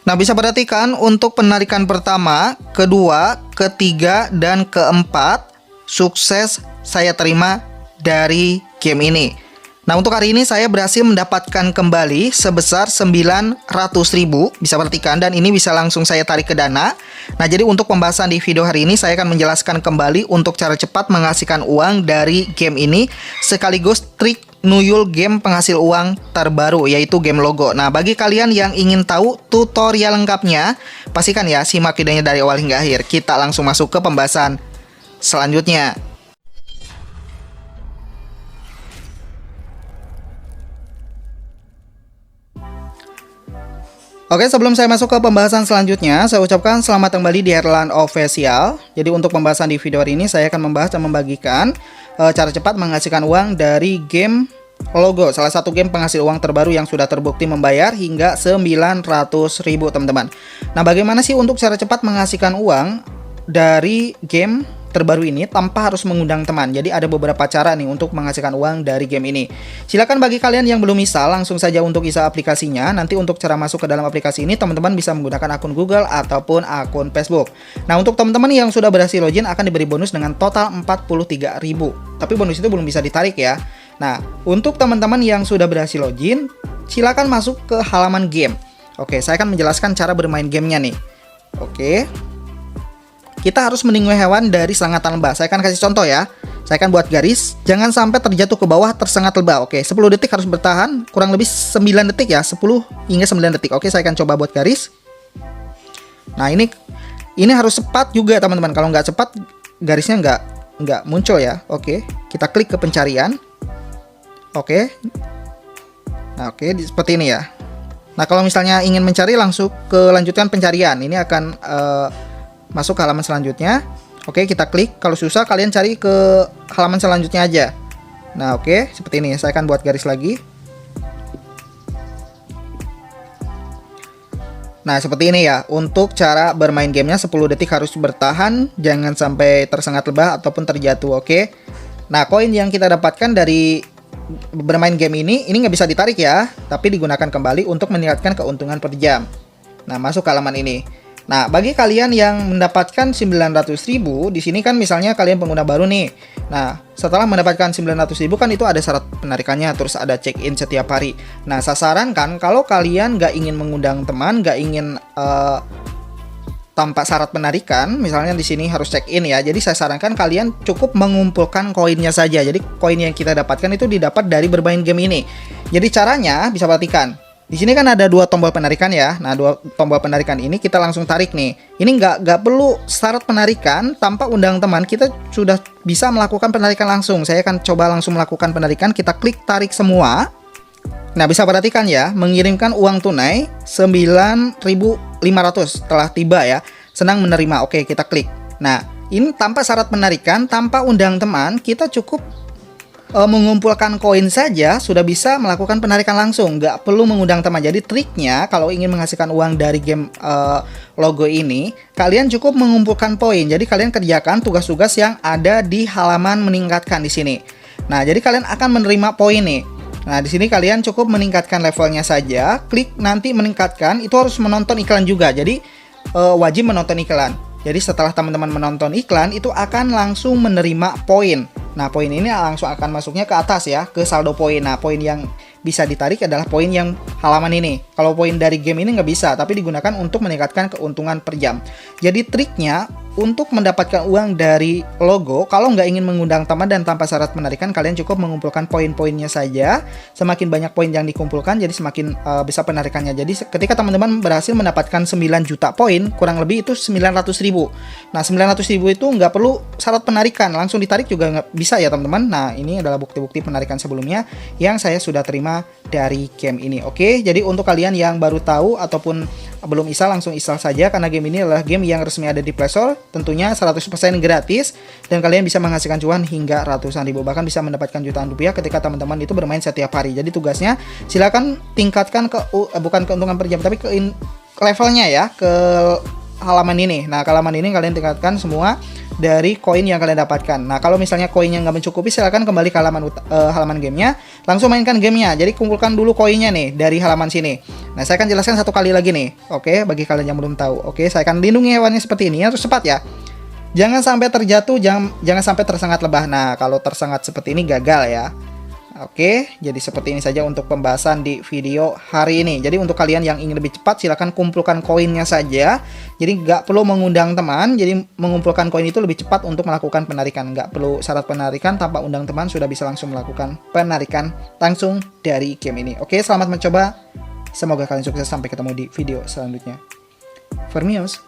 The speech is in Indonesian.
Nah, bisa perhatikan untuk penarikan pertama, kedua, ketiga, dan keempat sukses saya terima dari game ini. Nah, untuk hari ini saya berhasil mendapatkan kembali sebesar 900.000, bisa perhatikan, dan ini bisa langsung saya tarik ke Dana. Nah, jadi untuk pembahasan di video hari ini saya akan menjelaskan kembali untuk cara cepat menghasilkan uang dari game ini, sekaligus trik nuyul game penghasil uang terbaru, yaitu game logo. Nah, bagi kalian yang ingin tahu tutorial lengkapnya, pastikan ya simak videonya dari awal hingga akhir. Kita langsung masuk ke pembahasan selanjutnya. Oke, sebelum saya masuk ke pembahasan selanjutnya, saya ucapkan selamat kembali di Herlan Official. Jadi untuk pembahasan di video hari ini, saya akan membahas dan membagikan cara cepat menghasilkan uang dari game logo, salah satu game penghasil uang terbaru yang sudah terbukti membayar hingga 900.000, teman-teman. Nah, bagaimana sih untuk cara cepat menghasilkan uang dari game terbaru ini tanpa harus mengundang teman? Jadi ada beberapa cara nih untuk menghasilkan uang dari game ini. Silakan bagi kalian yang belum install, langsung saja untuk install aplikasinya. Nanti untuk cara masuk ke dalam aplikasi ini, teman-teman bisa menggunakan akun Google ataupun akun Facebook. Nah, untuk teman-teman yang sudah berhasil login akan diberi bonus dengan total 43.000. Tapi bonus itu belum bisa ditarik ya. Nah, untuk teman-teman yang sudah berhasil login, silakan masuk ke halaman game. Oke, saya akan menjelaskan cara bermain gamenya nih. Oke. Kita harus meninggalkan hewan dari selangatan lebah. Saya akan kasih contoh ya. Saya akan buat garis, jangan sampai terjatuh ke bawah tersengat lebah. Oke, 10 detik harus bertahan, kurang lebih 9 detik ya, 10 hingga 9 detik. Oke, saya akan coba buat garis. Nah, ini harus cepat juga, teman-teman. Kalau nggak cepat, garisnya nggak muncul ya. Oke, kita klik ke pencarian. Oke. Nah, oke, seperti ini ya. Nah, kalau misalnya ingin mencari, langsung ke lanjutkan pencarian. Ini akan masuk ke halaman selanjutnya. Oke, kita klik. Kalau susah kalian cari ke halaman selanjutnya aja. Nah, oke, seperti ini. Saya akan buat garis lagi. Nah, seperti ini ya. Untuk cara bermain gamenya, 10 detik harus bertahan, jangan sampai tersengat lebah ataupun terjatuh. Oke. Nah, koin yang kita dapatkan dari bermain game ini nggak bisa ditarik ya, tapi digunakan kembali untuk meningkatkan keuntungan per jam. Nah, masuk ke halaman ini. Nah, bagi kalian yang mendapatkan 900.000, di sini kan misalnya kalian pengguna baru nih. Nah, setelah mendapatkan 900.000 kan itu ada syarat penarikannya, terus ada check-in setiap hari. Nah, saya sarankan kalau kalian nggak ingin mengundang teman, nggak ingin tanpa syarat penarikan, misalnya di sini harus check-in ya. Jadi saya sarankan kalian cukup mengumpulkan koinnya saja. Jadi koin yang kita dapatkan itu didapat dari bermain game ini. Jadi caranya bisa perhatikan. Di sini kan ada 2 tombol penarikan ya. Nah, 2 tombol penarikan ini kita langsung tarik nih. Ini nggak perlu syarat penarikan, tanpa undang teman kita sudah bisa melakukan penarikan langsung. Saya akan coba langsung melakukan penarikan. Kita klik tarik semua. Nah, bisa perhatikan ya, mengirimkan uang tunai 9.500 telah tiba ya. Senang menerima. Oke, kita klik. Nah, ini tanpa syarat penarikan, tanpa undang teman, kita cukup mengumpulkan koin saja sudah bisa melakukan penarikan langsung, nggak perlu mengundang teman. Jadi triknya kalau ingin menghasilkan uang dari game logo ini, kalian cukup mengumpulkan poin. Jadi kalian kerjakan tugas-tugas yang ada di halaman meningkatkan di sini. Nah, jadi kalian akan menerima poin nih. Nah, di sini kalian cukup meningkatkan levelnya saja, klik nanti meningkatkan, itu harus menonton iklan juga. Jadi wajib menonton iklan. Jadi setelah teman-teman menonton iklan, itu akan langsung menerima poin. Nah, poin ini langsung akan masuknya ke atas ya, ke saldo poin. Nah, poin yang bisa ditarik adalah poin yang halaman ini. Kalau poin dari game ini nggak bisa, tapi digunakan untuk meningkatkan keuntungan per jam. Jadi triknya untuk mendapatkan uang dari logo, kalau nggak ingin mengundang teman dan tanpa syarat penarikan, kalian cukup mengumpulkan poin-poinnya saja. Semakin banyak poin yang dikumpulkan, jadi semakin besar penarikannya. Jadi ketika teman-teman berhasil mendapatkan 9 juta poin, kurang lebih itu 900.000. Nah, 900.000 itu nggak perlu syarat penarikan, langsung ditarik juga nggak bisa ya teman-teman. Nah, ini adalah bukti-bukti penarikan sebelumnya yang saya sudah terima dari game ini. Oke, jadi untuk kalian yang baru tahu ataupun belum install, langsung install saja karena game ini adalah game yang resmi ada di Play Store. Tentunya 100% gratis dan kalian bisa menghasilkan cuan hingga ratusan ribu, bahkan bisa mendapatkan jutaan rupiah ketika teman-teman itu bermain setiap hari. Jadi tugasnya silakan tingkatkan bukan keuntungan per jam, tapi ke levelnya ya, ke halaman ini. Nah, ke halaman ini kalian tingkatkan semua dari koin yang kalian dapatkan. Nah, kalau misalnya koinnya nggak mencukupi, silahkan kembali ke halaman gamenya, langsung mainkan gamenya. Jadi kumpulkan dulu koinnya nih dari halaman sini. Nah, saya akan jelaskan satu kali lagi nih. Oke, bagi kalian yang belum tahu. Oke, saya akan lindungi hewannya seperti ini. Harus cepat ya. Jangan sampai terjatuh, jangan sampai tersengat lebah. Nah, kalau tersengat seperti ini gagal ya. Oke, jadi seperti ini saja untuk pembahasan di video hari ini. Jadi untuk kalian yang ingin lebih cepat, silahkan kumpulkan koinnya saja. Jadi nggak perlu mengundang teman. Jadi mengumpulkan koin itu lebih cepat untuk melakukan penarikan. Nggak perlu syarat penarikan, tanpa undang teman sudah bisa langsung melakukan penarikan langsung dari game ini. Oke, selamat mencoba. Semoga kalian sukses. Sampai ketemu di video selanjutnya. Vermios.